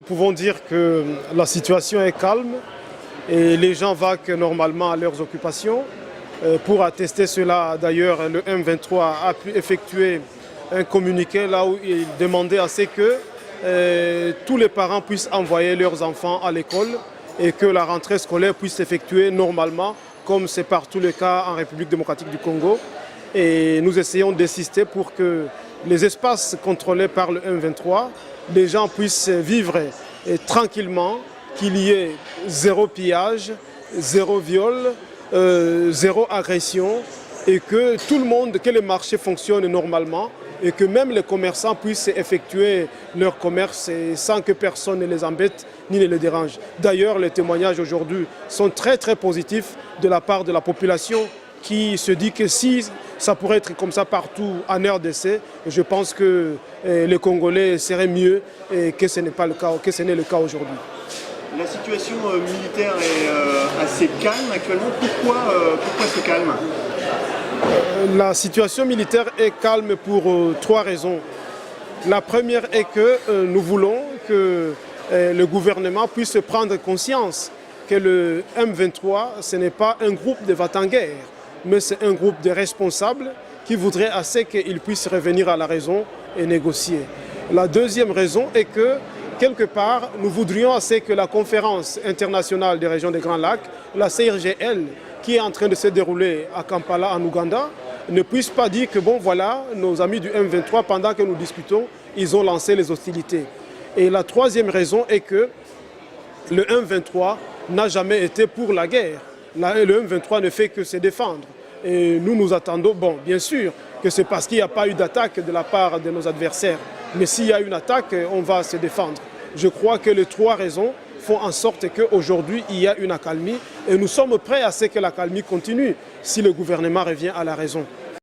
Nous pouvons dire que la situation est calme et les gens vaquent normalement à leurs occupations. Pour attester cela, d'ailleurs, le M23 a pu effectuer un communiqué là où il demandait à ce que tous les parents puissent envoyer leurs enfants à l'école et que la rentrée scolaire puisse s'effectuer normalement, comme c'est partout le cas en République démocratique du Congo. Et nous essayons d'insister pour que les espaces contrôlés par le M23, les gens puissent vivre tranquillement, qu'il y ait zéro pillage, zéro viol, zéro agression et que tout le monde, que les marchés fonctionnent normalement et que même les commerçants puissent effectuer leur commerce sans que personne ne les embête ni ne les dérange. D'ailleurs, les témoignages aujourd'hui sont très positifs de la part de la population qui se dit que si ça pourrait être comme ça partout en RDC, je pense que les Congolais seraient mieux et que ce n'est pas le cas, que ce n'est le cas aujourd'hui. La situation militaire est assez calme actuellement. Pourquoi ce calme? La situation militaire est calme pour trois raisons. La première est que nous voulons que le gouvernement puisse prendre conscience que le M23, ce n'est pas un groupe de va-t-en-guerre, mais c'est un groupe de responsables qui voudraient assez qu'ils puissent revenir à la raison et négocier. La deuxième raison est que, quelque part, nous voudrions assez que la conférence internationale des régions des Grands Lacs, la CIRGL, qui est en train de se dérouler à Kampala, en Ouganda, ne puisse pas dire que, bon, voilà, nos amis du M23, pendant que nous discutons, ils ont lancé les hostilités. Et la troisième raison est que le M23 n'a jamais été pour la guerre. Le M23 ne fait que se défendre. Et nous attendons, bon, bien sûr, que c'est parce qu'il n'y a pas eu d'attaque de la part de nos adversaires. Mais s'il y a une attaque, on va se défendre. Je crois que les trois raisons font en sorte qu'aujourd'hui, il y a une accalmie. Et nous sommes prêts à ce que l'accalmie continue si le gouvernement revient à la raison.